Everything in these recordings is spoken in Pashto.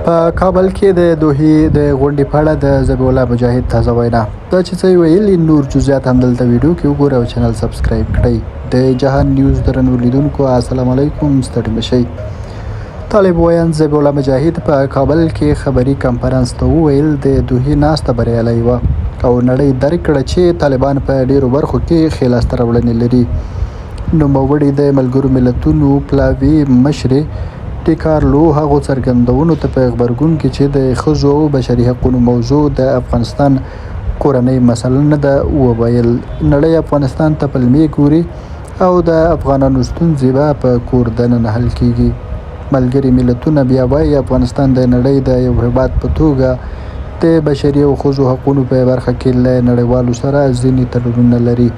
په کابل کې د دوحې د غونډې په اړه د ذبیح الله مجاهد تازه وینا. دا چې څه ویلي نور جزئیات هم دلته ویډیو کې وګورئ او چینل سبسکرایب کړئ. د جهان نیوز درنو لیدونکو السلام علیکم، ستړي مشئ. طالب ویاند ذبیح الله مجاهد په کابل کې خبري کنفرانس ته وویل د دوحې ناسته بریالۍ وه او نړۍ درک کړه چې طالبان په ډیرو برخو کې ښې لاسته راوړنې لري. نوموړي د ملګرو ملتونو پلاوي مشرې ډیکارلو هغو څرګندونو ته په غبرګون کې چې د ښځو او بشري حقونو موضوع د افغانستان کورنۍ مسله نه ده وویل. نړۍ افغانستان ته پلمې ګوري او د افغانانو ستونزې به په کور دننه حل کیږي. ملګري ملتونه بیا وایي افغانستان د نړۍ د یو هیواد په توګه د بشري او ښځو حقونو په برخه کې له نړیوالو سره ځینې تړونونه لري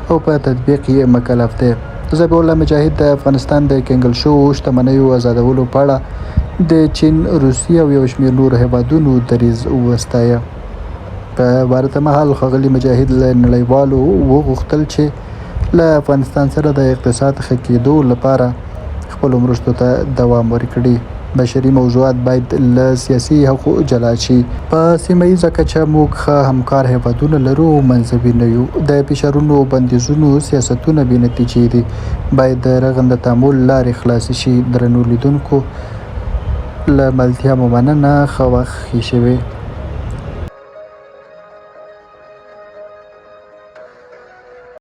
او په تطبیق یې مکلف دی. ذبیح الله مجاهد د افغانستان د کنګل شویو شتمنیو آزادولو په اړه د چین، روسیې او یو شمېر نورو هیوادونو دریځ وستایه. په وارده مهال ښاغلي مجاهد له نړیوالو وغوښتل چې له افغانستان سره د اقتصاد ښه کېدو لپاره خپلو مرستو ته دوام ورکړي. بشري موضوعات باید له سیاسي حقوقو جلا شي. په سیمه ییزه کچه موږ ښه همکار هیوادونه لرو او منځوي نه یو. د فشارونو او بندیزونو سیاستونه بې نتیجې دي. باید د رغنده تعامل لارې خلاصې شي. درنو لیدونکو له ملتیا مو مننه، ښه وخت ښې شوی.